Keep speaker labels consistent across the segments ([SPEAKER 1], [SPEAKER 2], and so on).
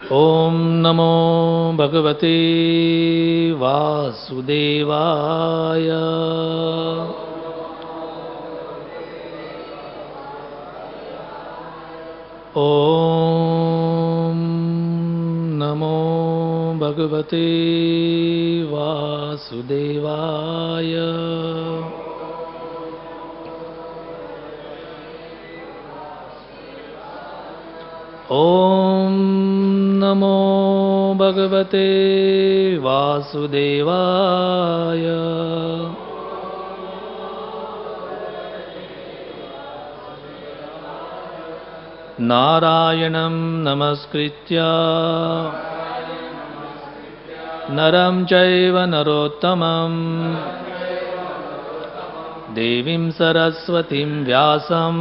[SPEAKER 1] ॐ नमो भगवते वासुदेवाय। ॐ नमो भगवते वासुदेवाय। ॐ नमो भगवते वासुदेवाय। नारायणं नमस्कृत्य नरं चैव नरोत्तमं देवीं सरस्वतीं व्यासं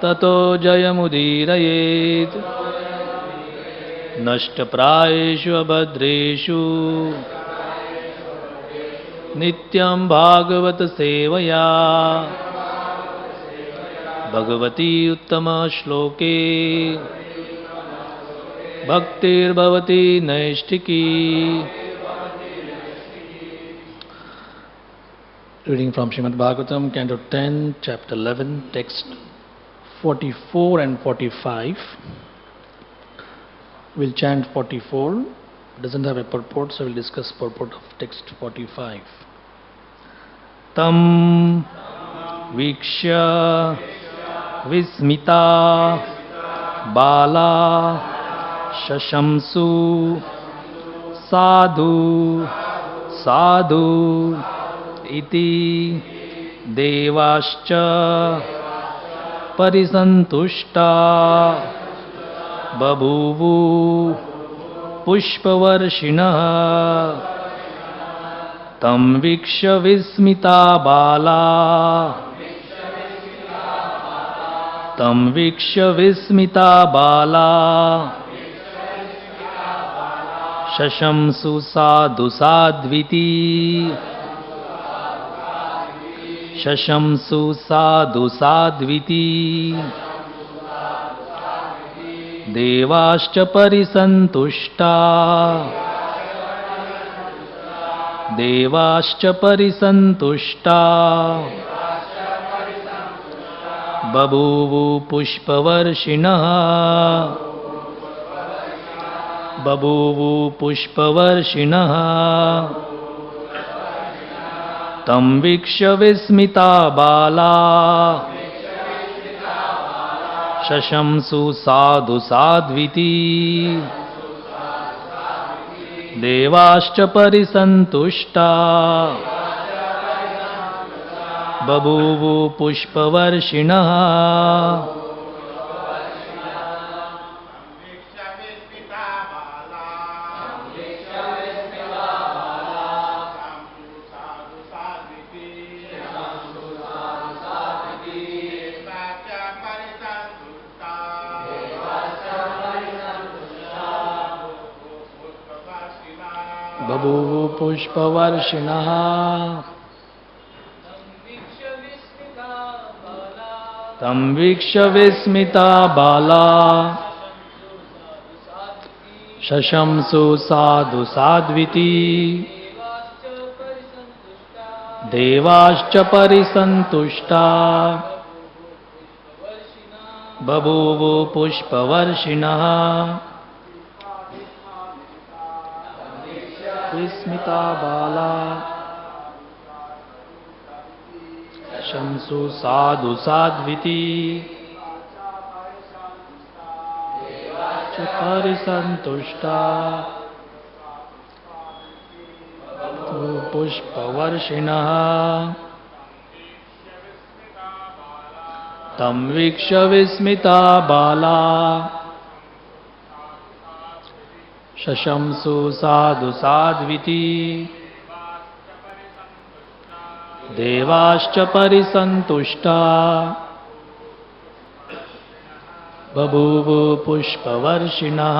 [SPEAKER 1] ततो जयमुदीरयेत्। नष्टप्रायेषु अभद्रेषु नित्यं भागवत सेवया Bhagwati उत्तमश्लोके भक्तिर्भवति नैष्ठिकी। Reading from Srimad Bhagavatam, Canto 10, Chapter 11, Text 44 and 45. We'll chant 44. It doesn't have a purport, so we'll discuss purport of text 45. Tam vikshya vismita bala shashamsu sadhu sadhu iti devascha परिसंतुष्टा बभूवु पुष्पवर्षिणः। तं वीक्ष्य विस्मिता बाला तं वीक्ष्य विस्मिता बाला शशंसु साधु साध्विति शशंसु साधु साध्विति। देवाश्च परिसंतुष्टा देवाश्च परिसंतुष्टा बभूवु पुष्पवर्षिणः बभूवु पुष्पवर्षिणः। तं वीक्ष्य विस्मिता बाला शशंसु साधु साध्विति। देवाश्च परिसंतुष्टा बभूवु पुष्पवर्षिणः। बभूवु पुष्पवर्षिणः। तं वीक्ष्य विस्मिता बाला शशंसु साधु साध्विति। देवाश्च परिसंतुष्टा बभूवु पुष्पवर्षिणः। विस्मिता बाला शंसु साधु साध्विति। परिसंतुष्टा पुष्पवर्षिणः। तं वीक्ष्य विस्मिता बाला शशंसु साधु साध्विति। देवाश्च परिसंतुष्टा बभूवु पुष्पवर्षिणः।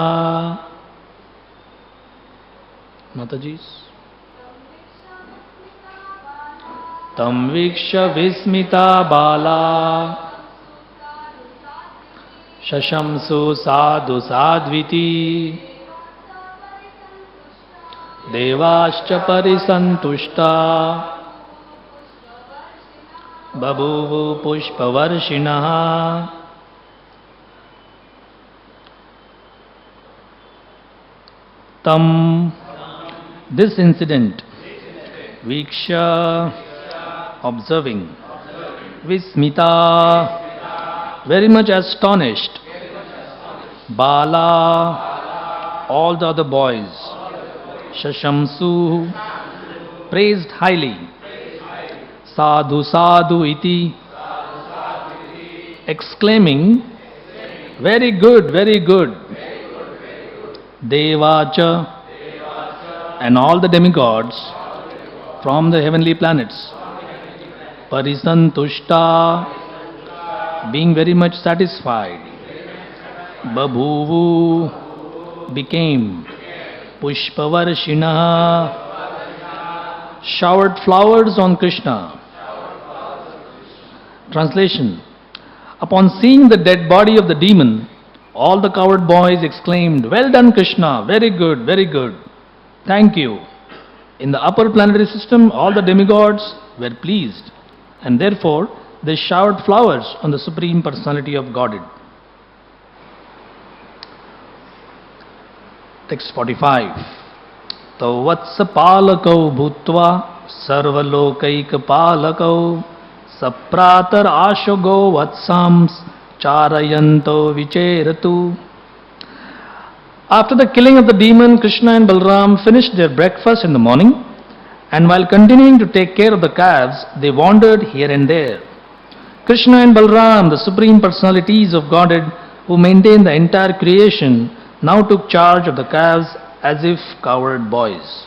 [SPEAKER 1] माताजी। तं वीक्ष्य विस्मिता बाला Shashamsu sadhu sadviti Devascha parisantushta Babhuvu pushpavarshinaha. Tam, this incident, Viksha, observing, Vismita, very much astonished, Bala, all the other boys, Shashamsu, praised highly, Sadhu sadhu iti, exclaiming, very good, very good. Devacha, and all the demigods from the heavenly planets. Parisantushta, being very much satisfied. Babhuvu, became. Pushpavarshinaha, showered flowers on Krishna. Translation: upon seeing the dead body of the demon, all the coward boys exclaimed, "Well done, Krishna, very good, very good. Thank you." In the upper planetary system, all the demigods were pleased, and therefore they showered flowers on the Supreme Personality of Godhead. Text 45. Tavatsa palakau bhutva sarvalokaika palakau sapratar ashogo vatsams charayanto vicheratu. After the killing of the demon, Krishna and Balram finished their breakfast in the morning, and while continuing to take care of the calves, they wandered here and there. Krishna and Balram, the Supreme Personalities of Godhead who maintain the entire creation, now took charge of the calves as if coward boys.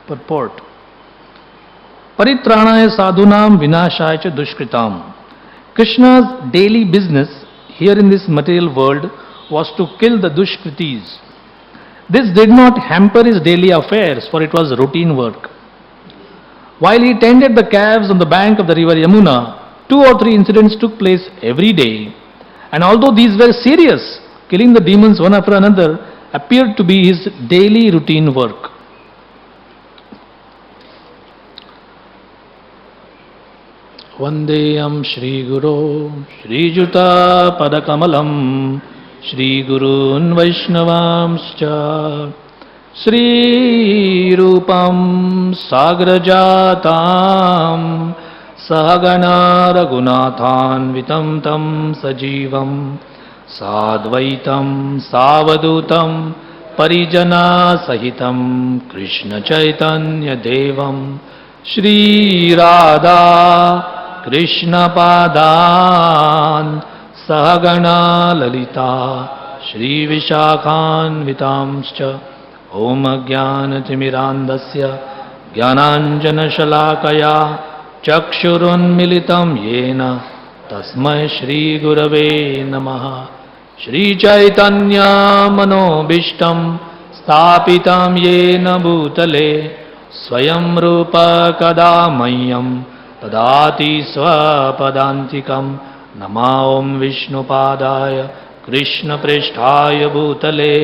[SPEAKER 1] Purport: Paritranaya sadhunam vinashaya cha dushkritam. Krishna's daily business here in this material world was to kill the dushkritis. This did not hamper his daily affairs, for it was routine work. While he tended the calves on the bank of the river Yamuna, 2 or 3 incidents took place every day, and although these were serious, killing the demons one after another appeared to be his daily routine work. Vandeyam Shri Guru Shri Juta Padakamalam Shri Gurun Vaishnavamscha Shri Rupam Sagrajatam Sahagana Raghunathan Vitam Tam Sajivam Sadvaitam Savadutam Parijana Sahitam Krishna Chaitanya Devam Shri Radha Krishna Padan Sahagana Lalita Shri Vishakhan Vitamscha Om Jnanatimirandasya Jnananjana Shalakaya Chakshurun Militam Yena Tasmai Shri Gurave Namaha. Shri Chaitanya Manobishtam Stapitam Yena Bhutale Swayam Rupa Kadamayam Tadati Swapadantikam Nama Om Vishnupadaya Krishna Pristhaya Bhutale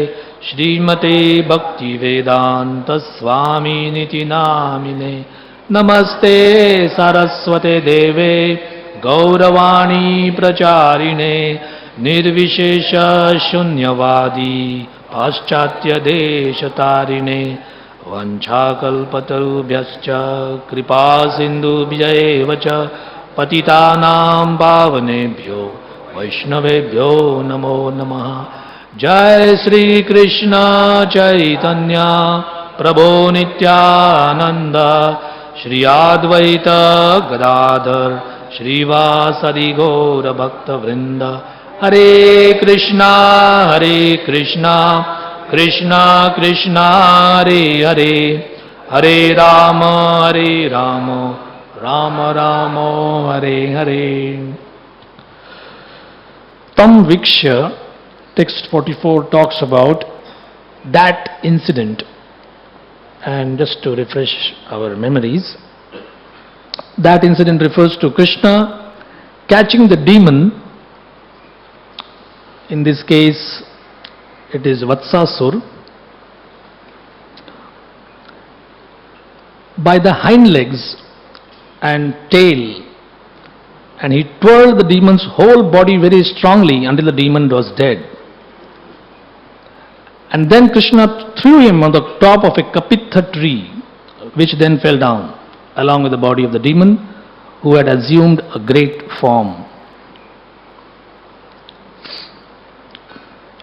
[SPEAKER 1] Srimate Bhaktivedanta Swami Niti Namine Namaste Saraswate Deve Gauravani Pracharine Nirvishesha Shunyavadi Paschatya Deshatarine Vanchakalpatarubhyascha Kripa Sindhubhyaevacha Patitanam Pavanebhyo Vaishnavebhyo Namo Namaha. Jai Sri Krishna Chaitanya Prabhu Nityananda Shri Advaita Gadadhar Shri Vasadi Gaura Bhakta Vrinda. Hare Krishna Krishna Krishna Hare Hare Hare Rama Rama Rama Hare Hare. Tam Viksha, text 44 talks about that incident. And just to refresh our memories, that incident refers to Krishna catching the demon In this case, it is Vatsasur. By the hind legs and tail, and he twirled the demon's whole body very strongly until the demon was dead. And then Krishna threw him on the top of a kapitha tree, which then fell down, along with the body of the demon, who had assumed a great form.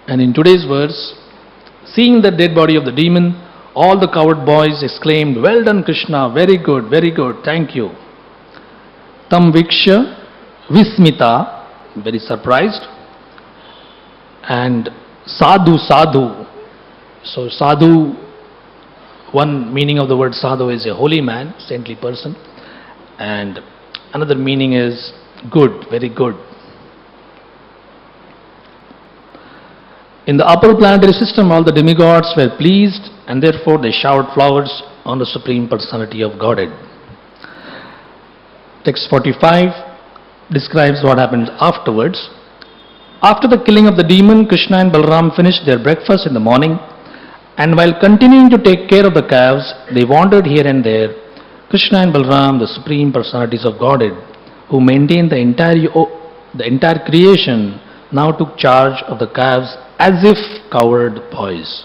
[SPEAKER 1] And in today's verse, seeing the dead body of the demon, all the coward boys exclaimed, "Well done, Krishna, very good, thank you." Tam Viksha Vismita, very surprised, and Sadhu Sadhu. So Sadhu, one meaning of the word Sadhu is a holy man, saintly person, and another meaning is good, very good. In the upper planetary system, all the demigods were pleased, and therefore they showered flowers on the Supreme Personality of Godhead. Text 45 describes what happened afterwards. After the killing of the demon, Krishna and Balaram finished their breakfast in the morning, and while continuing to take care of the calves, they wandered here and there. Krishna and Balaram, the Supreme Personalities of Godhead, who maintained the entire creation, now took charge of the calves as if coward boys.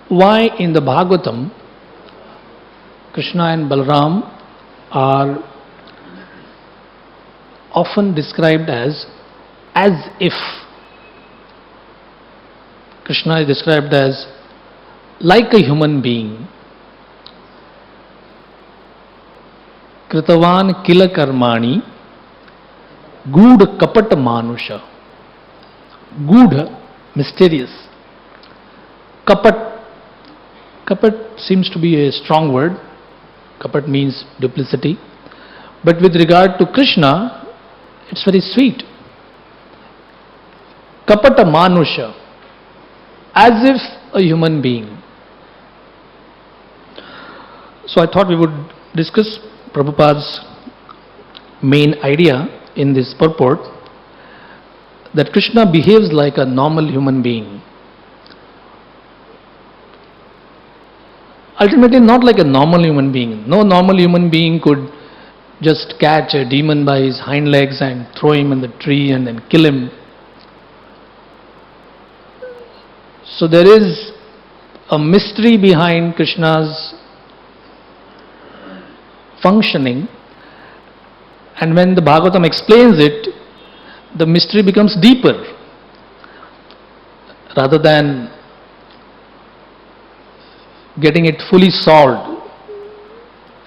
[SPEAKER 1] Why in the Bhagavatam, Krishna and Balaram are often described as if. Krishna is described as like a human being. Kritavan kila karmani Gudha kapata manusha. Gudha, mysterious. Kapat. Kapat seems to be a strong word. Kapat means duplicity. But with regard to Krishna, it's very sweet. Kapata manusha. As if a human being. So I thought we would discuss Prabhupada's main idea in this purport, that Krishna behaves like a normal human being. Ultimately not like a normal human being. No normal human being could just catch a demon by his hind legs and throw him in the tree and then kill him. So there is a mystery behind Krishna's functioning, and when the Bhagavatam explains it, the mystery becomes deeper rather than getting it fully solved.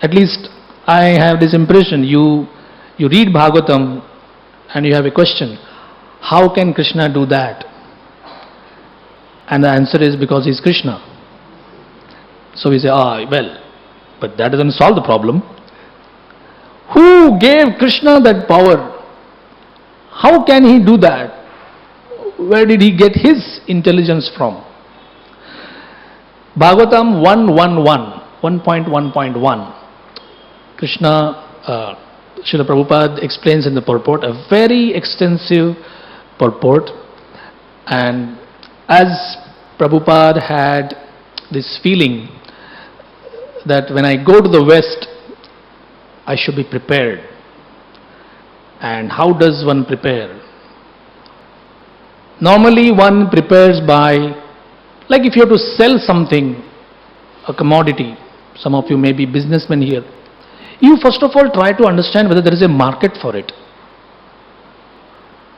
[SPEAKER 1] At least I have this impression. You read Bhagavatam and you have a question, how can Krishna do that? And the answer is because he is Krishna. So we say, well, but that doesn't solve the problem. Who gave Krishna that power? How can he do that? Where did he get his intelligence from? Bhagavatam 1.1.1. Krishna, Srila Prabhupada explains in the purport, a very extensive purport, and as Prabhupada had this feeling that when I go to the West, I should be prepared. And how does one prepare? Normally one prepares by, like if you have to sell something, a commodity, some of you may be businessmen here, you first of all try to understand whether there is a market for it.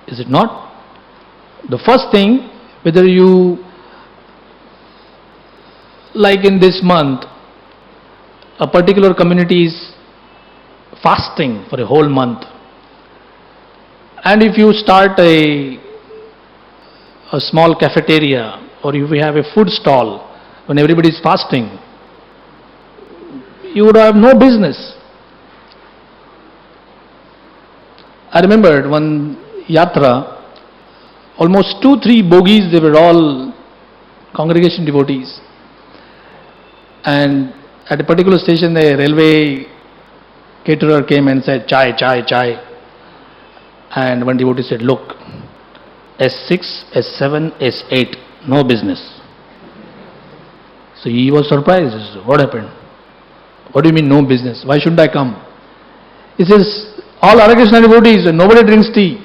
[SPEAKER 1] Is it not? The first thing, whether you, like in this month, a particular community is fasting for a whole month, and if you start a small cafeteria, or if you have a food stall when everybody is fasting, you would have no business. I remembered one yatra, almost 2-3 bogies, they were all congregation devotees, and at a particular station the railway caterer came and said, chai, chai, chai, and one devotee said, look, S6, S7, S8, no business. So he was surprised. What happened? What do you mean no business? Why shouldn't I come? He says, all Hare Krishna devotees, nobody drinks tea.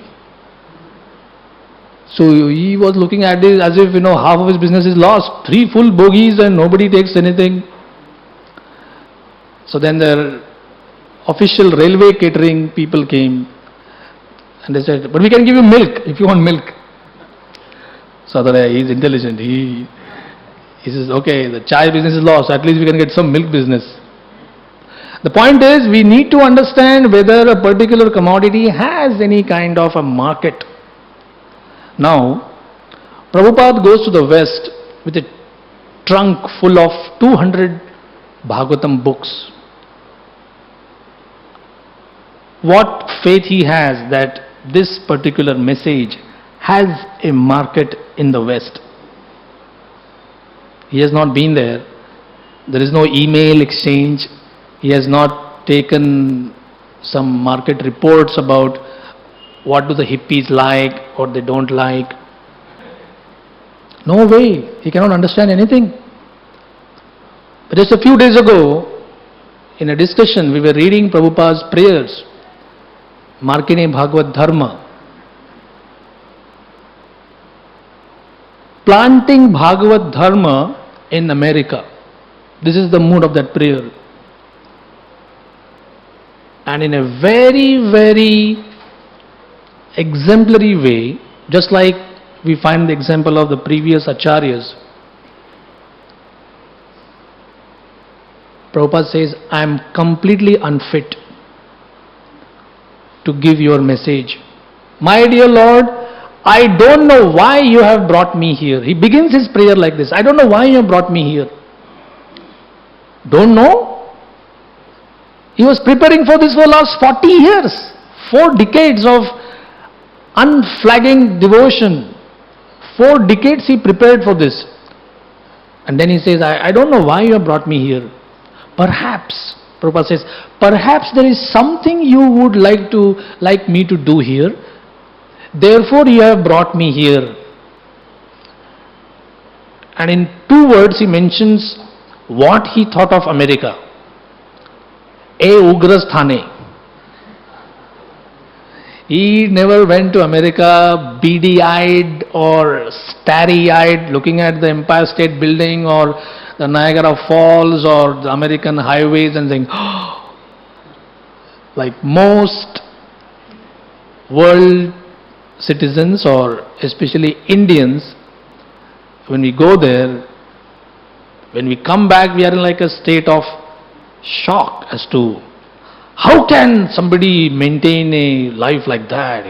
[SPEAKER 1] So he was looking at this as if, half of his business is lost. 3 full bogies and nobody takes anything. So then the official railway catering people came and they said, but we can give you milk if you want milk. So I thought, he's intelligent. He says, okay, the chai business is lost, at least we can get some milk business. The point is, we need to understand whether a particular commodity has any kind of a market. Now, Prabhupada goes to the West with a trunk full of 200 Bhagavatam books. What faith he has that this particular message has a market in the West. He has not been there. There is no email exchange. He has not taken some market reports about what do the hippies like or they don't like. No way. He cannot understand anything. But just a few days ago, in a discussion, we were reading Prabhupada's prayers, Markine Bhagavad Dharma. Planting Bhagavad Dharma in America. This is the mood of that prayer. And in a very, very exemplary way, just like we find the example of the previous acharyas, Prabhupada says, I am completely unfit to give your message. My dear Lord, I don't know why you have brought me here. He begins his prayer like this. I don't know why you have brought me here. Don't know? He was preparing for this for the last 40 years. 4 decades of unflagging devotion. 4 decades he prepared for this. And then he says, I don't know why you have brought me here. Perhaps, Prabhupada says, perhaps there is something you would like me to do here. Therefore you have brought me here. And in 2 words he mentions what he thought of America. Ugrasthane. He never went to America beady-eyed or starry-eyed looking at the Empire State Building or the Niagara Falls or the American highways and saying, oh, like most world citizens or especially Indians, when we go there, when we come back, we are in like a state of shock as to how can somebody maintain a life like that,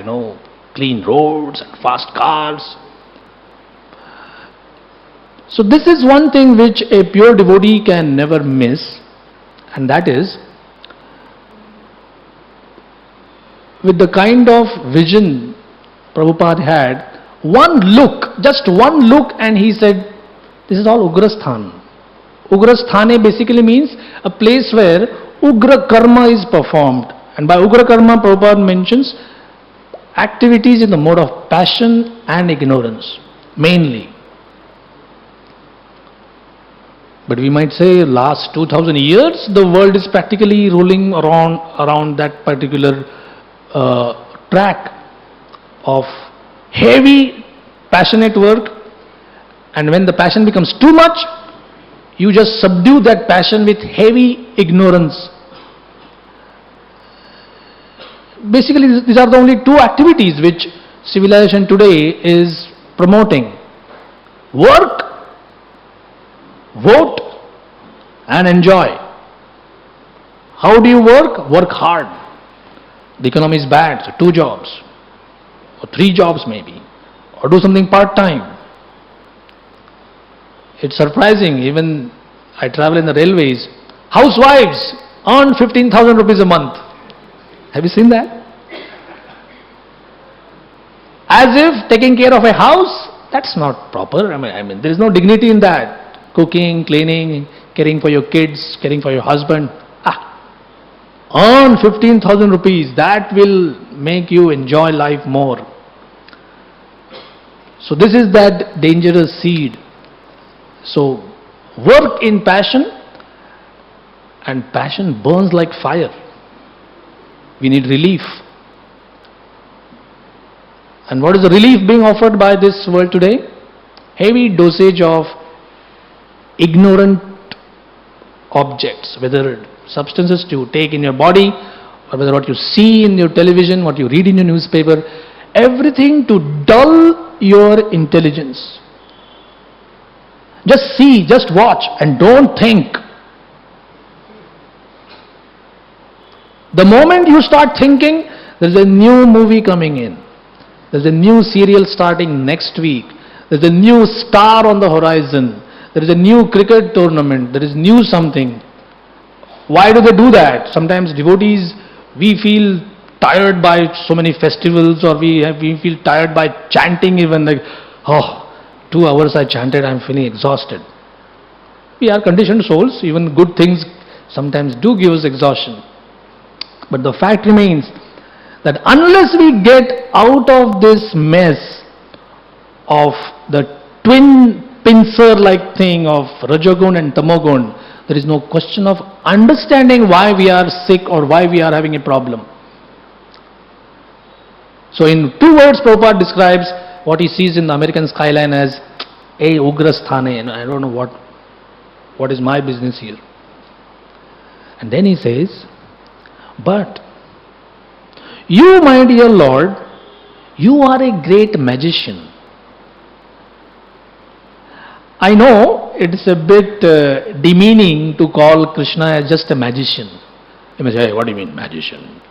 [SPEAKER 1] clean roads and fast cars. So this is one thing which a pure devotee can never miss, and that is, with the kind of vision Prabhupada had, just one look and he said, this is all Ugrasthan. Ugrasthane basically means a place where Ugra Karma is performed. And by Ugra Karma, Prabhupada mentions activities in the mode of passion and ignorance, mainly. But we might say last 2000 years, the world is practically rolling around that particular track of heavy, passionate work. And when the passion becomes too much, you just subdue that passion with heavy ignorance. Basically, these are the only 2 activities which civilization today is promoting. Work, vote, and enjoy. How do you work? Work hard. The economy is bad, so 2 jobs, or 3 jobs maybe, or do something part-time. It's surprising, even I travel in the railways, housewives earn 15,000 rupees a month. Have you seen that? As if taking care of a house, that's not proper. I mean, there is no dignity in that. Cooking, cleaning, caring for your kids, caring for your husband. Earn 15,000 rupees. That will make you enjoy life more. So this is that dangerous seed. So work in passion, and passion burns like fire. We need relief. And what is the relief being offered by this world today? Heavy dosage of ignorant objects, whether substances to take in your body, or whether what you see in your television, what you read in your newspaper, everything to dull your intelligence. Just see, just watch, and don't think. The moment you start thinking, there's a new movie coming in. There's a new serial starting next week. There's a new star on the horizon. There is a new cricket tournament. There is new something. Why do they do that? Sometimes devotees, we feel tired by so many festivals, or we feel tired by chanting even, like, 2 hours I chanted, I'm feeling exhausted. We are conditioned souls. Even good things sometimes do give us exhaustion. But the fact remains that unless we get out of this mess of the twin pincer-like thing of Rajogun and Tamogun, there is no question of understanding why we are sick or why we are having a problem. So in 2 words, Prabhupada describes what he sees in the American skyline as a Ugrasthane, and I don't know what is my business here. And then he says, but you, my dear Lord, you are a great magician. I know it's a bit demeaning to call Krishna as just a magician. You may say, hey, what do you mean magician?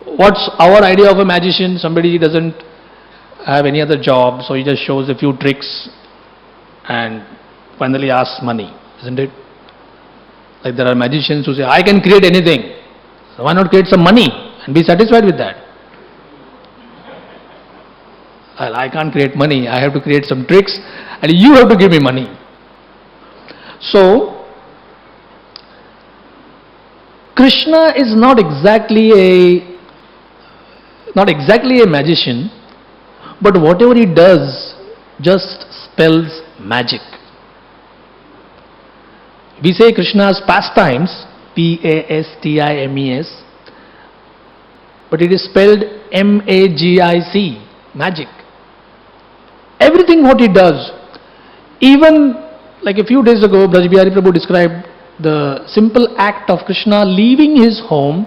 [SPEAKER 1] What's our idea of a magician? Somebody doesn't have any other job, so he just shows a few tricks and finally asks money, isn't it? Like there are magicians who say, I can create anything. So why not create some money and be satisfied with that? Well, I can't create money. I have to create some tricks and you have to give me money. So, Krishna is not exactly a magician, but whatever he does just spells magic. We say Krishna's pastimes, P-A-S-T-I-M-E-S, but it is spelled M-A-G-I-C, magic. Everything what he does, even like a few days ago, Braj Bihari Prabhu described the simple act of Krishna leaving his home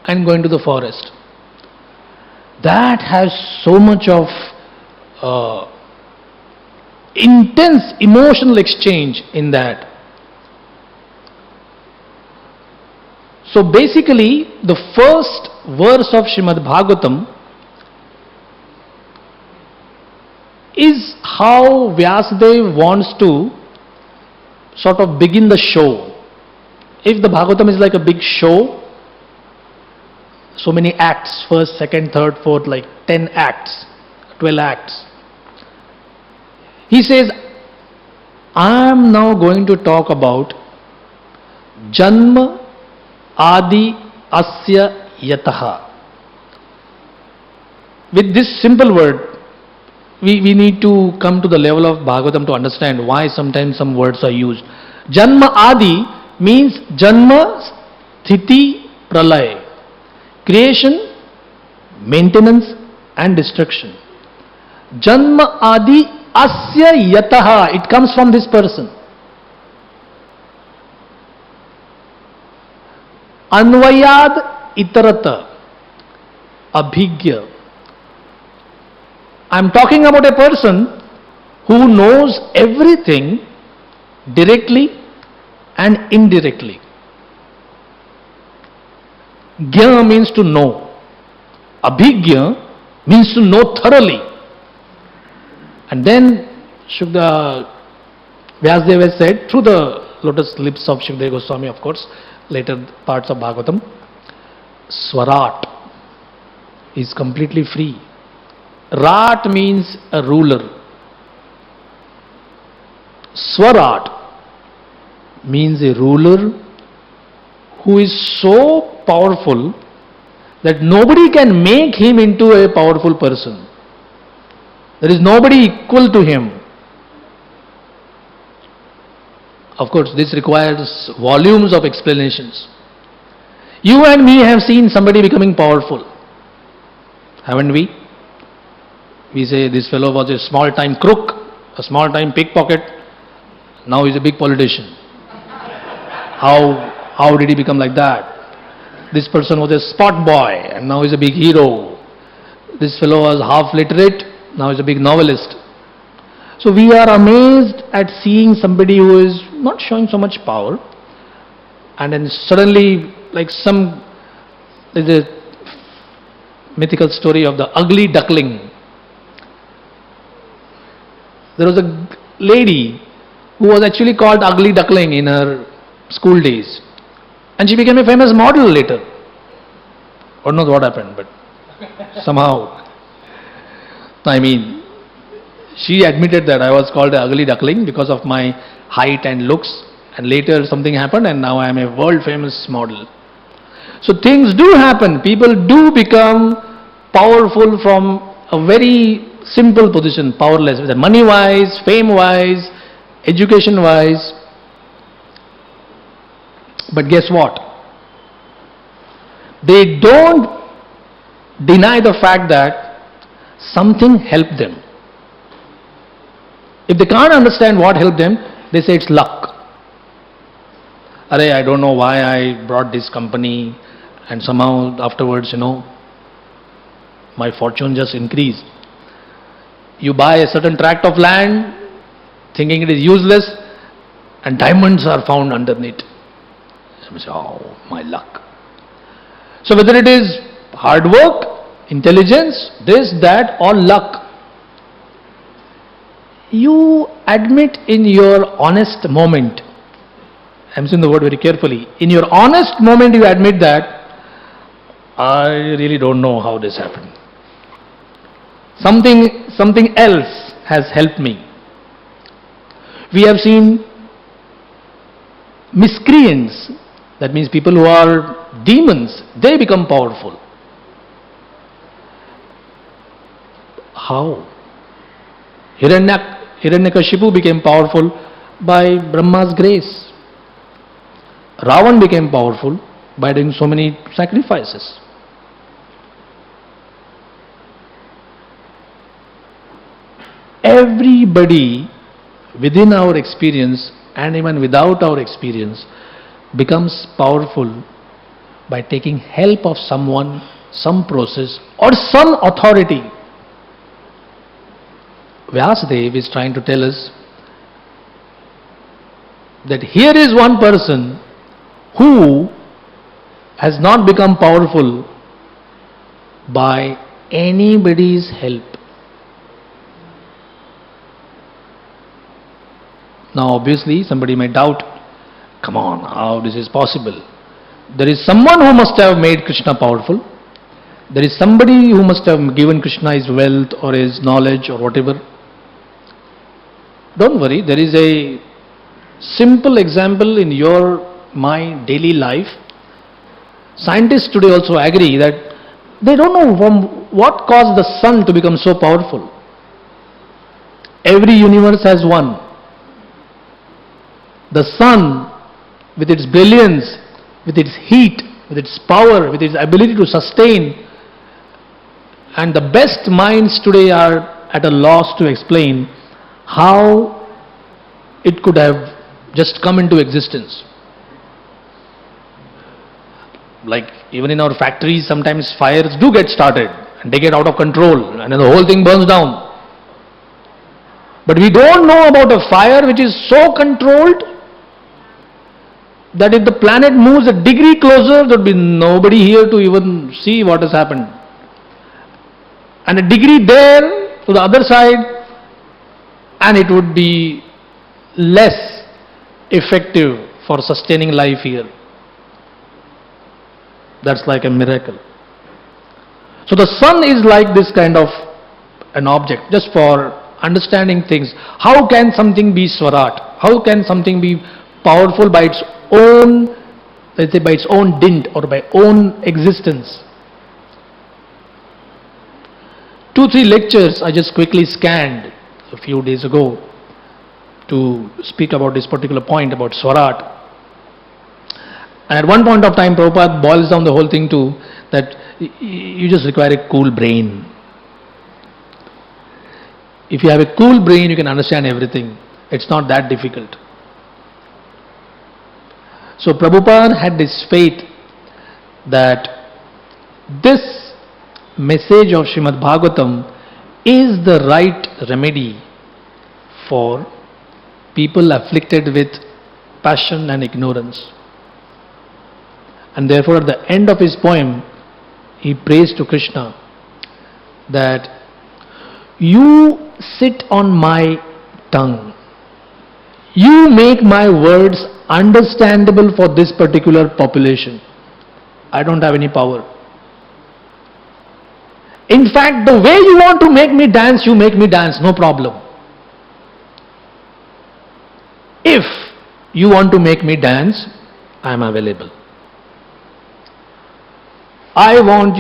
[SPEAKER 1] and going to the forest. That has so much of intense emotional exchange in that. So basically, the first verse of Srimad Bhagavatam is how Vyasadeva wants to sort of begin the show. If the Bhagavatam is like a big show, so many acts, first, second, third, fourth, like 10 acts, 12 acts. He says, I am now going to talk about Janma Adi Asya Yataha. With this simple word, we need to come to the level of Bhagavatam to understand why sometimes some words are used. Janma Adi means Janma, Sthiti, Pralaya. Creation, maintenance and destruction. Janma Adi Asya Yataha. It comes from this person. Anvayad Itarata. Abhigya. I am talking about a person who knows everything directly and indirectly. Gya means to know. Abhigya means to know thoroughly. And then Vyasadeva said, through the lotus lips of Shukadeva Goswami, of course, later parts of Bhagavatam, Swarat is completely free. Rat means a ruler. Swarat means a ruler who is so powerful that nobody can make him into a powerful person. There is nobody equal to him. Of course, this requires volumes of explanations. You and me have seen somebody becoming powerful, haven't we? We say this fellow was a small-time crook, a small-time pickpocket, now he's a big politician. How did he become like that? This person was a spot boy and now he's a big hero. This fellow was half literate, now he's a big novelist. So we are amazed at seeing somebody who is not showing so much power, and then suddenly, there's a mythical story of the ugly duckling. There was a lady who was actually called Ugly Duckling in her school days, and she became a famous model later. I don't know what happened, but somehow, she admitted that I was called an ugly duckling because of my height and looks, and later something happened and now I am a world famous model. So things do happen. People do become powerful from a very simple position, powerless, money wise, fame wise, education wise. But guess what? They don't deny the fact that something helped them. If they can't understand what helped them, they say it's luck. I don't know why I brought this company, and somehow afterwards, my fortune just increased. You buy a certain tract of land thinking it is useless, and diamonds are found underneath. You say, oh, my luck. So whether it is hard work, intelligence, this, that, or luck, you admit in your honest moment, I'm saying the word very carefully, in your honest moment you admit that I really don't know how this happened. Something else has helped me. We have seen miscreants, that means people who are demons, they become powerful. How? Hiranyakashipu became powerful by Brahma's grace. Ravan became powerful by doing so many sacrifices. Everybody within our experience and even without our experience becomes powerful by taking help of someone, some process or some authority. Vyasadeva is trying to tell us that here is one person who has not become powerful by anybody's help. Now obviously somebody may doubt, come on, how this is possible? There is someone who must have made Krishna powerful. There is somebody who must have given Krishna his wealth or his knowledge or whatever. Don't worry, there is a simple example in my daily life. Scientists today also agree that they don't know from what caused the sun to become so powerful. Every universe has one. The sun, with its brilliance, with its heat, with its power, with its ability to sustain, and the best minds today are at a loss to explain how it could have just come into existence. Like even in our factories, sometimes fires do get started and they get out of control and then the whole thing burns down. But we don't know about a fire which is so controlled that if the planet moves a degree closer, there would be nobody here to even see what has happened. And a degree there to the other side, and it would be less effective for sustaining life here. That's like a miracle. So the sun is like this kind of an object, just for understanding things. How can something be Swarat? How can something be powerful by its own, let's say by its own dint or by own existence? 2-3 lectures I just quickly scanned a few days ago to speak about this particular point about Swarat. And at one point of time, Prabhupada boils down the whole thing to that you just require a cool brain. If you have a cool brain, you can understand everything. It's not that difficult. So Prabhupada had this faith that this message of Srimad Bhagavatam is the right remedy for people afflicted with passion and ignorance. And therefore at the end of his poem, he prays to Krishna that you sit on my tongue. You make my words understandable for this particular population. I don't have any power. In fact, the way you want to make me dance, you make me dance, no problem. If you want to make me dance, I am available. I want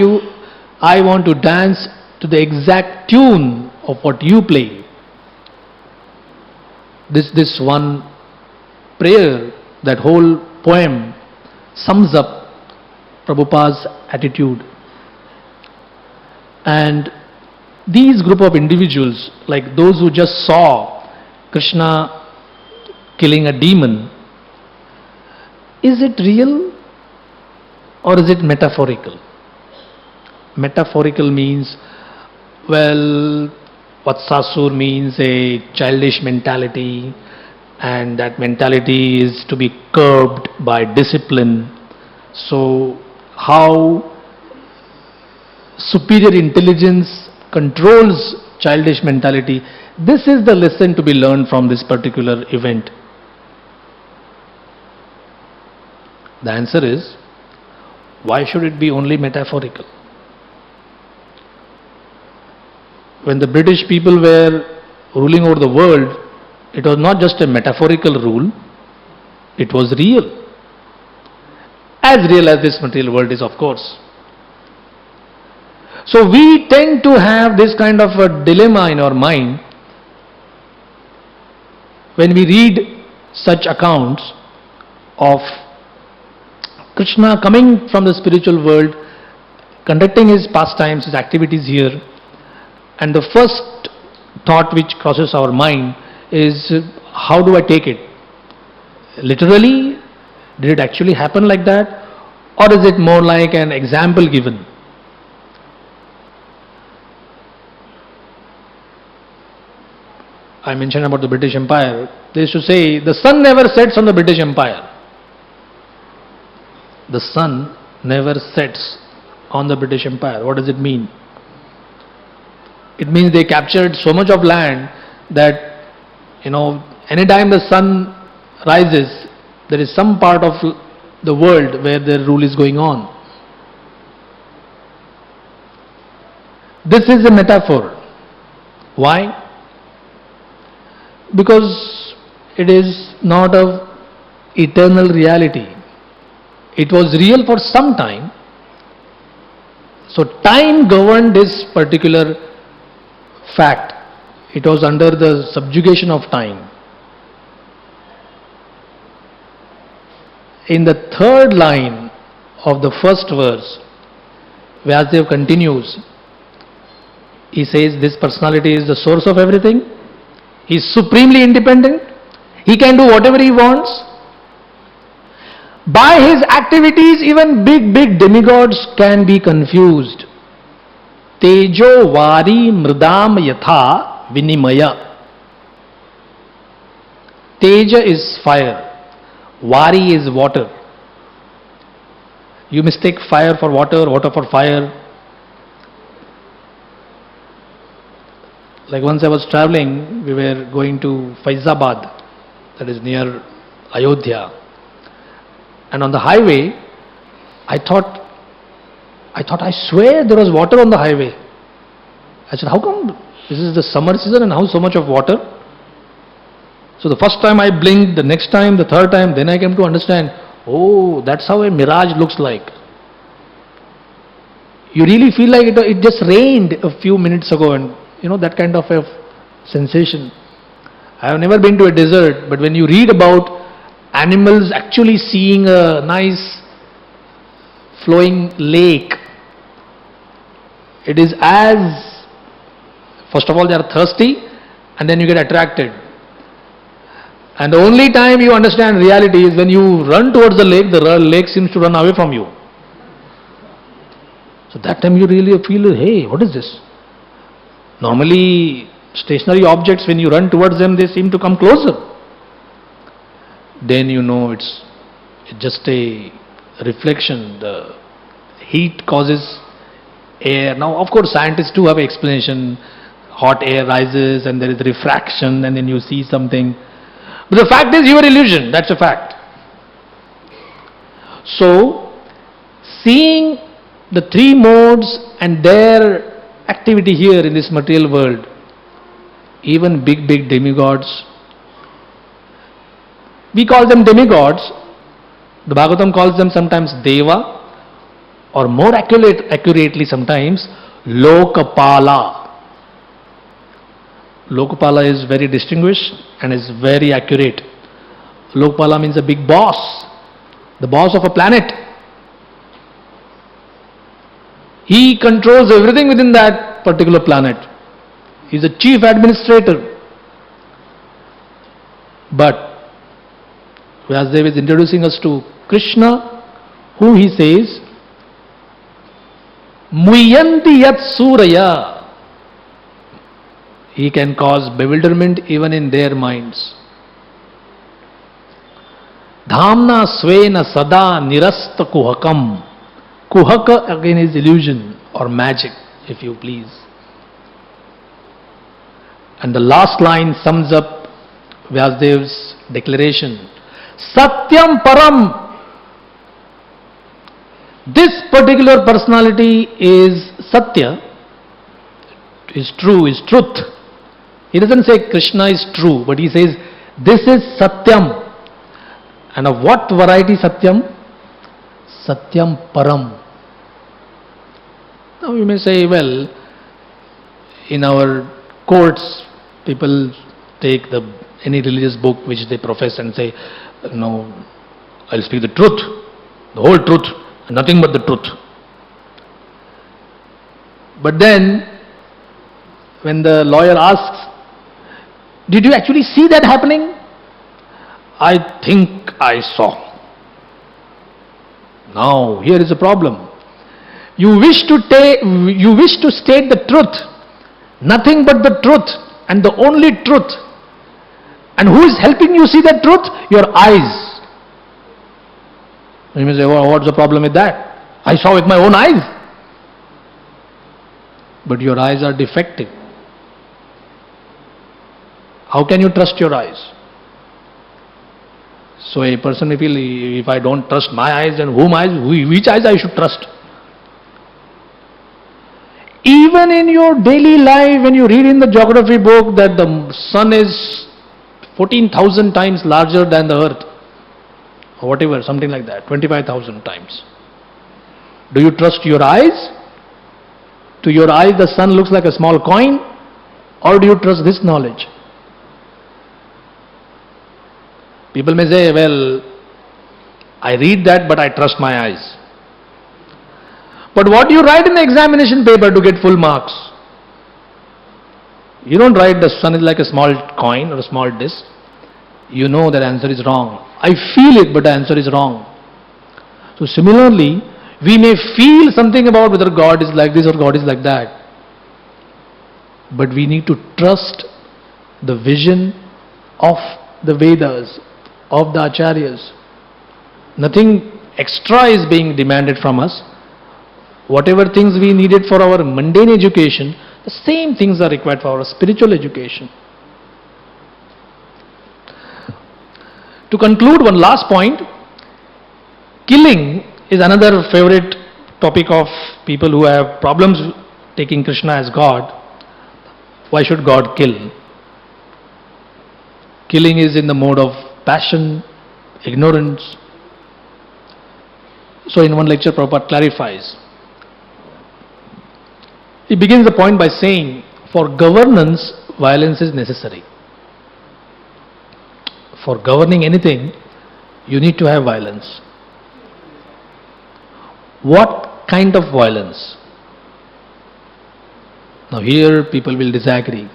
[SPEAKER 1] to dance to the exact tune of what you play. This one prayer, that whole poem sums up Prabhupada's attitude. And these group of individuals, like those who just saw Krishna killing a demon, is it real or is it metaphorical? Metaphorical means, well, Vatsasur means a childish mentality, and that mentality is to be curbed by discipline. So how superior intelligence controls childish mentality, this is the lesson to be learned from this particular event. The answer is, why should it be only metaphorical? When the British people were ruling over the world, it was not just a metaphorical rule, it was real. As real as this material world is, of course. So we tend to have this kind of a dilemma in our mind when we read such accounts of Krishna coming from the spiritual world, conducting his pastimes, his activities here, and the first thought which crosses our mind is, how do I take it? Literally? Did it actually happen like that? Or is it more like an example given? I mentioned about the British Empire. They used to say, the sun never sets on the British Empire. The sun never sets on the British Empire. What does it mean? It means they captured so much of land that, anytime the sun rises, there is some part of the world where their rule is going on. This is a metaphor. Why? Because it is not of eternal reality. It was real for some time. So time governed this particular fact. It was under the subjugation of time. In the third line of the first verse, Vyasadeva continues. He says this personality is the source of everything. He is supremely independent. He can do whatever he wants. By his activities, even big demigods can be confused. Tejo vari mridam yatha vinimaya. Teja is fire. Vari is water. You mistake fire for water, water for fire. Like once I was traveling, we were going to Faizabad, that is near Ayodhya. And on the highway, I thought, I swear there was water on the highway. I said, how come this is the summer season and how so much of water? So the first time I blinked, the next time, the third time, then I came to understand, oh, that's how a mirage looks like.
[SPEAKER 2] You really feel like it just rained a few minutes ago, and that kind of a sensation. I have never been to a desert, but when you read about animals actually seeing a nice flowing lake, it is as, first of all, they are thirsty, and then you get attracted. And the only time you understand reality is when you run towards the lake seems to run away from you. So that time you really feel, hey, what is this? Normally, stationary objects, when you run towards them, they seem to come closer. Then it's just a reflection. The heat causes air. Now, of course, scientists too have an explanation. Hot air rises and there is refraction and then you see something. But the fact is your illusion. That's a fact. So, seeing the three modes and their activity here in this material world, even big demigods, we call them demigods. The Bhagavatam calls them sometimes Deva, or more accurately sometimes Lokapala. Lokapala is very distinguished and is very accurate. Lokapala means a big boss, the boss of a planet. He controls everything within that particular planet. He is the chief administrator. But Vyasadeva is introducing us to Krishna, who he says, Muyanti yat suraya. He can cause bewilderment even in their minds. Dhamna svena sada nirasta kuhakam. Kuhaka again is illusion or magic, if you please. And the last line sums up Vyasadeva's declaration. Satyam Param. This particular personality is Satya, is true, is truth. He doesn't say Krishna is true, but he says this is Satyam. And of what variety Satyam? Satyam Param. Now you may say, well, in our courts, people take any religious book which they profess and say, no, I'll speak the truth, the whole truth, nothing but the truth. But then, when the lawyer asks, did you actually see that happening? I think I saw. Now, here is a problem. You wish to state the truth, nothing but the truth, and the only truth. And who is helping you see that truth? Your eyes. You may say, well, what's the problem with that? I saw with my own eyes. But your eyes are defective. How can you trust your eyes? So a person may feel, if I don't trust my eyes, then which eyes I should trust? Even in your daily life, when you read in the geography book that the sun is 14,000 times larger than the earth, or whatever, something like that, 25,000 times. Do you trust your eyes? To your eyes the sun looks like a small coin, or do you trust this knowledge? People may say, well, I read that but I trust my eyes. But what do you write in the examination paper to get full marks? You don't write the sun is like a small coin or a small disc. You know that answer is wrong. I feel it, but the answer is wrong. So similarly, we may feel something about whether God is like this or God is like that. But we need to trust the vision of the Vedas, of the Acharyas. Nothing extra is being demanded from us. Whatever things we needed for our mundane education, the same things are required for our spiritual education. To conclude, one last point. Killing is another favorite topic of people who have problems taking Krishna as God. Why should God kill? Killing is in the mode of passion, ignorance. So in one lecture, Prabhupada clarifies. he begins the point by saying, for governance, violence is necessary. For governing anything, you need to have violence. What kind of violence? Now here people will disagree.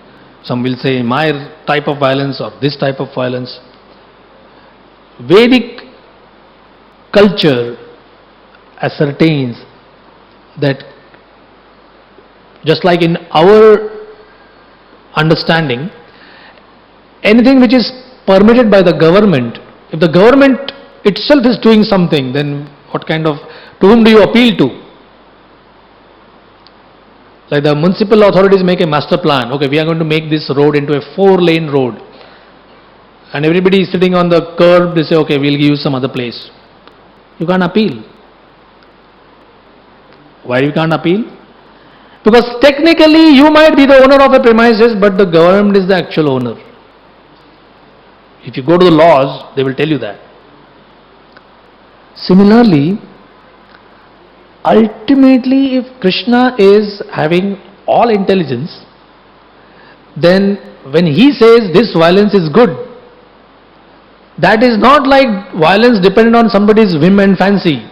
[SPEAKER 2] Some will say my type of violence or this type of violence. Vedic culture ascertains that just like in our understanding, anything which is permitted by the government, if the government itself is doing something, then what kind of, to whom do you appeal to? Like the municipal authorities make a master plan, okay, we are going to make this road into a 4-lane road. And everybody is sitting on the curb, they say, okay, we'll give you some other place. You can't appeal. Why you can't appeal? Because technically you might be the owner of a premises, but the government is the actual owner. If you go to the laws, they will tell you that. Similarly, ultimately if Krishna is having all intelligence, then when he says this violence is good, that is not like violence dependent on somebody's whim and fancy.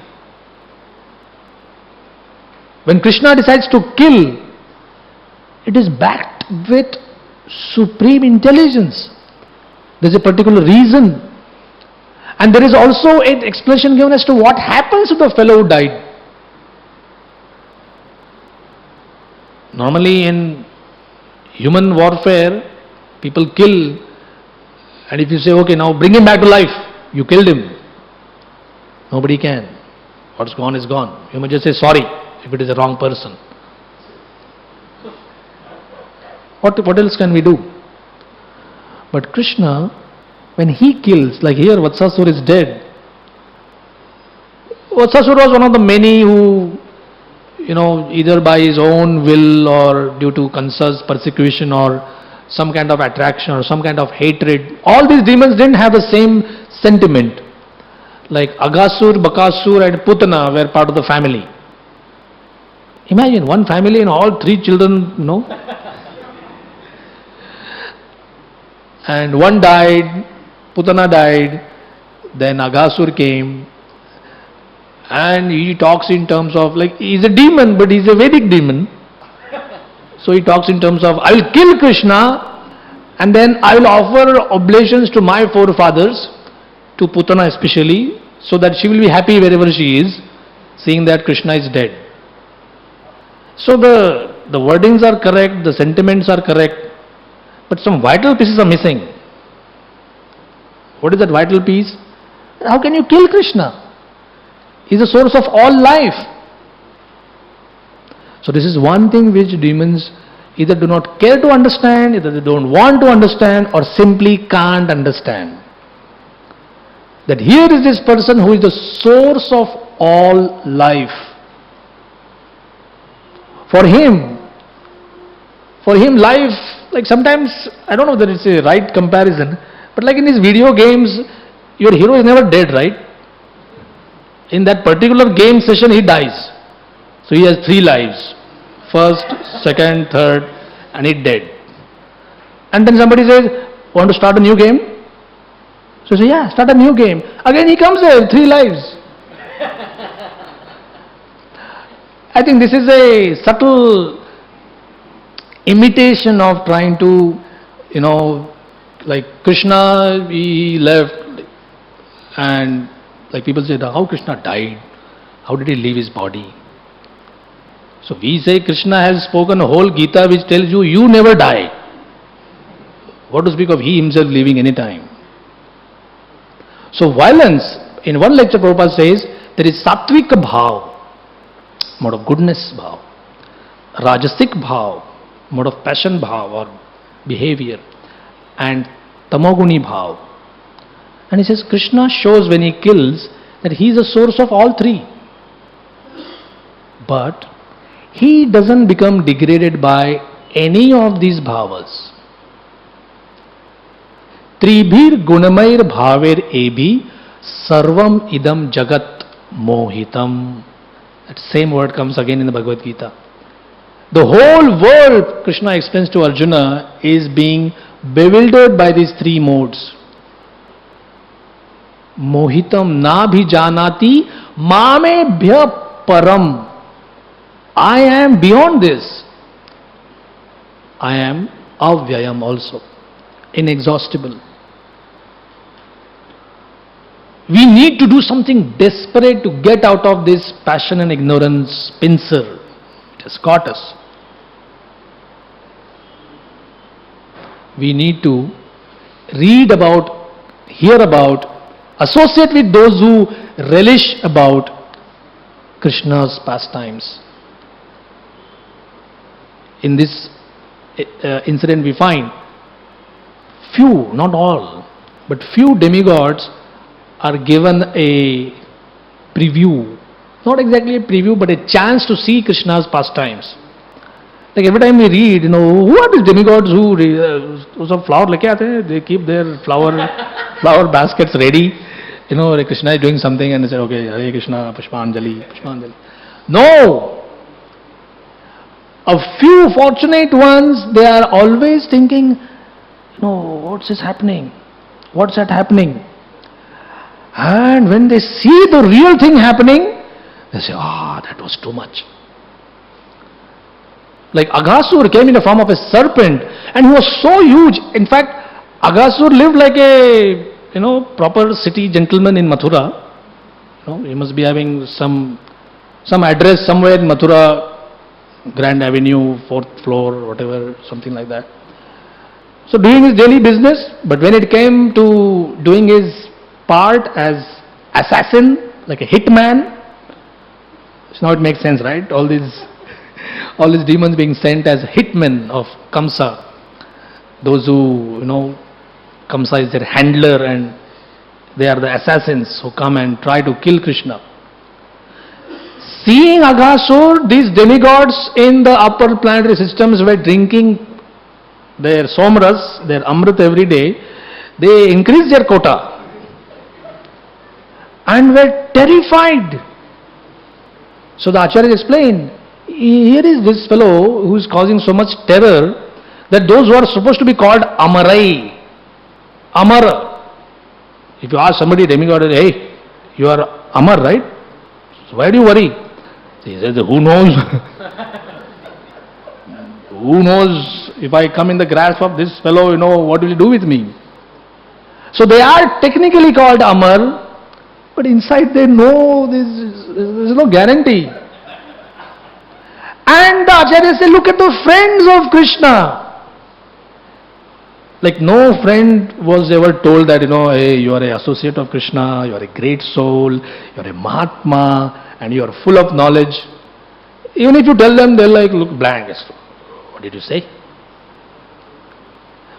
[SPEAKER 2] When Krishna decides to kill, it is backed with supreme intelligence. There is a particular reason. And there is also an explanation given as to what happens to the fellow who died. Normally in human warfare, people kill, and if you say, okay, now bring him back to life, you killed him. Nobody can. What's gone is gone. You may just say sorry if it is a wrong person. What else can we do? But Krishna, when he kills, like here Vatsasur is dead. Vatsasur was one of the many who, either by his own will or due to concerns, persecution or some kind of attraction or some kind of hatred. All these demons didn't have the same sentiment. Like Aghasur, Bakasur and Putana were part of the family. Imagine one family and all 3 children, and one died, Putana died, then Aghasur came, and he talks in terms of, like, he's a demon, but he's a Vedic demon. So he talks in terms of, I will kill Krishna and then I will offer oblations to my forefathers, to Putana especially, so that she will be happy wherever she is, seeing that Krishna is dead. So the wordings are correct, the sentiments are correct, but some vital pieces are missing. What is that vital piece? How can you kill Krishna? He is the source of all life. So this is one thing which demons either do not care to understand, either they don't want to understand, or simply can't understand. That here is this person who is the source of all life. For him life, like sometimes, I don't know whether it's a right comparison, but like in these video games, your hero is never dead, right? In that particular game session, he dies. So he has 3 lives. First, second, third, and he's dead. And then somebody says, want to start a new game? So say, yeah, start a new game. Again he comes there, 3 lives. I think this is a subtle imitation of trying to, like Krishna, he left, and like people say, how Krishna died? How did he leave his body? So we say Krishna has spoken a whole Gita which tells you, you never die. What to speak of he himself leaving any time? So violence, in one lecture Prabhupada says, there is Satvik Bhav, mode of goodness Bhav, Rajasik Bhav, mode of passion Bhav or behavior, and Tamoguni Bhav. And he says Krishna shows when he kills that he is the source of all 3. But he doesn't become degraded by any of these bhavas. Tribhir gunamair bhaver ebi sarvam idam jagat mohitam. That same word comes again in the Bhagavad Gita. The whole world, Krishna explains to Arjuna, is being bewildered by these three modes. Mohitam na bhi janati mamebhya param. I am beyond this. I am avyayam also, inexhaustible. We need to do something desperate to get out of this passion and ignorance pincer. It has caught us. We need to read about, hear about, associate with those who relish about Krishna's pastimes. In this incident we find few, not all, but few demigods are given a preview, not exactly a preview, but a chance to see Krishna's pastimes. Like every time we read, who are these demigods who some flower leke aate hain? They keep their flower baskets ready. Like Krishna is doing something and they say, okay, Hare Krishna, Pushpanjali, Pushpanjali. No! A few fortunate ones, they are always thinking, what's this happening? What's that happening? And when they see the real thing happening, they say, that was too much. Like Aghasur came in the form of a serpent and he was so huge. In fact, Aghasur lived like a, proper city gentleman in Mathura. He must be having some address somewhere in Mathura, Grand Avenue, 4th floor, whatever, something like that. So doing his daily business, but when it came to doing his part as assassin, like a hitman, so now it makes sense, right? All these demons being sent as hitmen of Kamsa. Those who, Kamsa is their handler and they are the assassins who come and try to kill Krishna. Seeing Aghasur, these demigods in the upper planetary systems were drinking their somras, their amrit every day. They increased their quota and were terrified. So the Acharya explained, here is this fellow who is causing so much terror that those who are supposed to be called Amarai, Amar. If you ask somebody, demigod, hey, you are Amar, right? So why do you worry? He says, who knows? Who knows if I come in the grasp of this fellow, what will he do with me? So they are technically called Amar, but inside they know there's no guarantee. And the Acharya said, look at the friends of Krishna. Like no friend was ever told that, hey, you are an associate of Krishna, you are a great soul, you are a Mahatma, and you are full of knowledge. Even if you tell them, they'll look blank. What did you say?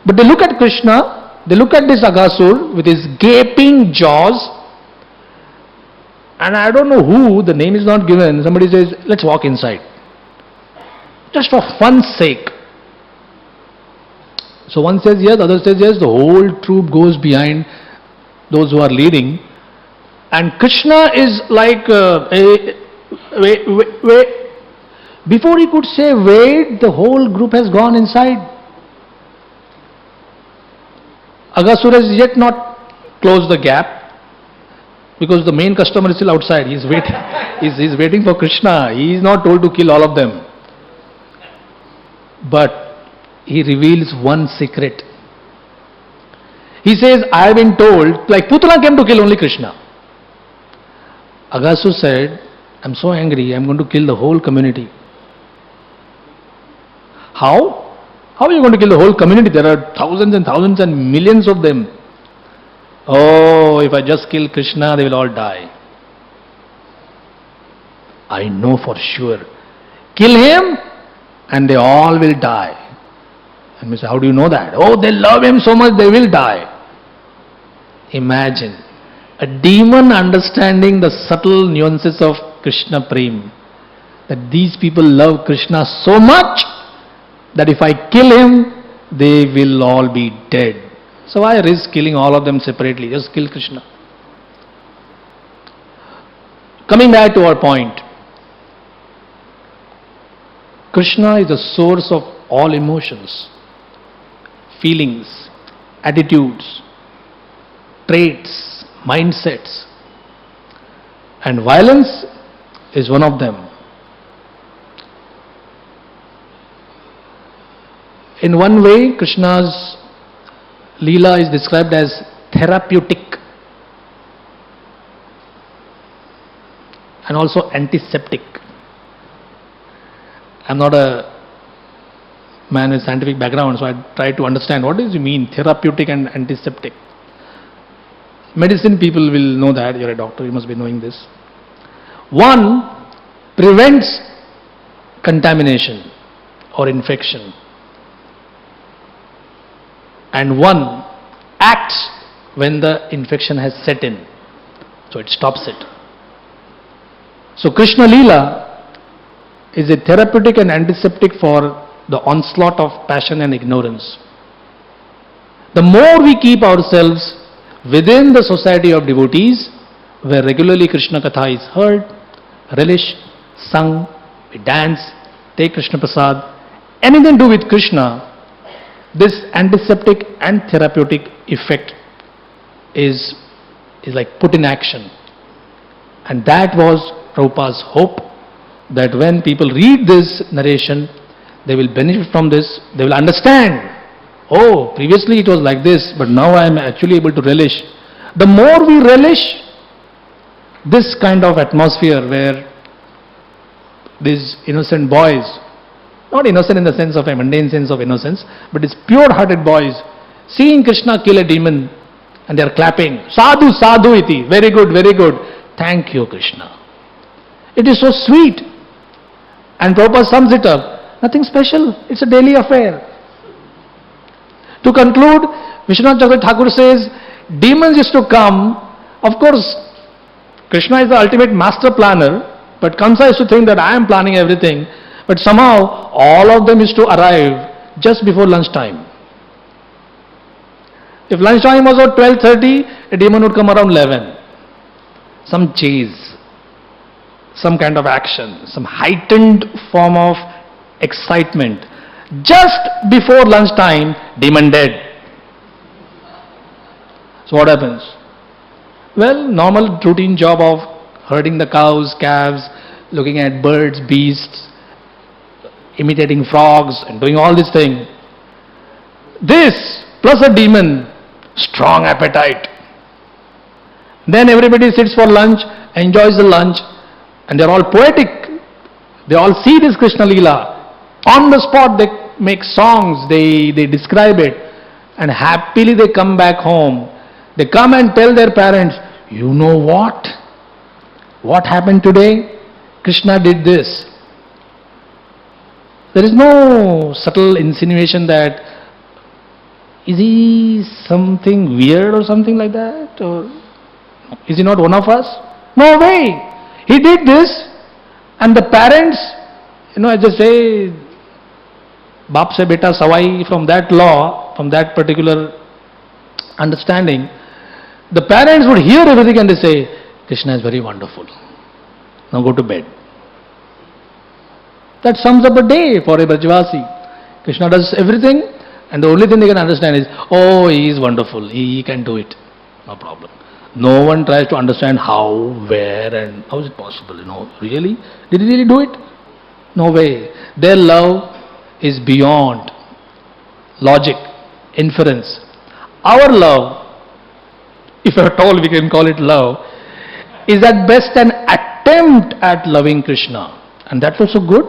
[SPEAKER 2] But they look at Krishna, they look at this Aghasur with his gaping jaws, and I don't know who, the name is not given, somebody says, let's walk inside. Just for fun's sake. So one says yes, other says yes, the whole troop goes behind those who are leading. And Krishna is like, wait. Before he could say wait, the whole group has gone inside. Aghasur has yet not closed the gap because the main customer is still outside. He's waiting. He's waiting for Krishna. He is not told to kill all of them. But he reveals one secret. He says, I have been told, like Putana came to kill only Krishna. Aghasur said, I'm so angry, I'm going to kill the whole community. How? How are you going to kill the whole community? There are thousands and thousands and millions of them. Oh, if I just kill Krishna, they will all die. I know for sure. Kill him and they all will die. And we say, how do you know that? Oh, they love him so much they will die. Imagine a demon understanding the subtle nuances of Krishna Prem. That these people love Krishna so much that if I kill him, they will all be dead. So why risk killing all of them separately? Just kill Krishna. Coming back to our point. Krishna is the source of all emotions, feelings, attitudes, traits, mindsets. And violence is one of them. In one way, Krishna's Leela is described as therapeutic and also antiseptic. I'm not a man with scientific background, so I try to understand what does it mean, therapeutic and antiseptic. Medicine people will know that. You're a doctor, you must be knowing this. One prevents contamination or infection, and one acts when the infection has set in, so it stops it. So Krishna Leela is a therapeutic and antiseptic for the onslaught of passion and ignorance. The more we keep ourselves within the society of devotees, where regularly Krishna Katha is heard, relished, sung, we dance, take Krishna Prasad, anything to do with Krishna, this antiseptic and therapeutic effect is like put in action. And that was Prabhupada's hope, that when people read this narration, they will benefit from this, they will understand, oh, previously it was like this, but now I am actually able to relish. The more we relish this kind of atmosphere where these innocent boys, not innocent in the sense of a mundane sense of innocence, but it's pure-hearted boys, seeing Krishna kill a demon and they are clapping, sadhu, sadhu iti, very good, thank you Krishna. It is so sweet. And Prabhupada sums it up, nothing special, it's a daily affair. To conclude, Vishwanath Chakravarti Thakur says, demons used to come, of course, Krishna is the ultimate master planner, but Kamsa used to think that I am planning everything, but somehow all of them used to arrive just before lunchtime. If lunchtime was at 12:30, a demon would come around 11. Some chase, some kind of action, some heightened form of excitement. Just before lunchtime, demon dead. So what happens? Well, normal routine job of herding the cows, calves, looking at birds, beasts, imitating frogs and doing all this thing. This plus a demon, strong appetite. Then everybody sits for lunch, enjoys the lunch, and they're all poetic. They all see this Krishna Leela. On the spot they make songs, they describe it, and happily they come back home. They come and tell their parents, you know what? What happened today? Krishna did this. There is no subtle insinuation that, is he something weird or something like that? Or is he not one of us? No way! He did this, and the parents, I just say, Baap se beta savai, from that law, from that particular understanding, the parents would hear everything and they say, Krishna is very wonderful. Now go to bed. That sums up a day for a Brajvasi. Krishna does everything, and the only thing they can understand is, oh, he is wonderful, he can do it. No problem. No one tries to understand how, where, and how is it possible, really? Did he really do it? No way. Their love is beyond logic, inference. Our love, if at all we can call it love, is at best an attempt at loving Krishna. And that's also good.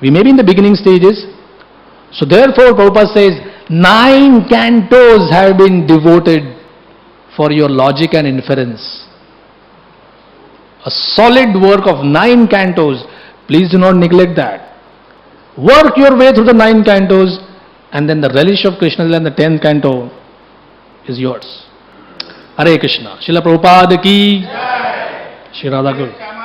[SPEAKER 2] We may be in the beginning stages. So therefore Prabhupada says, 9 cantos have been devoted for your logic and inference. A solid work of 9 cantos. Please do not neglect that. Work your way through the 9 cantos, and then the relish of Krishna and the 10th canto is yours. Hare Krishna. Srila Prabhupada ki Jai. Shri Radha Guru.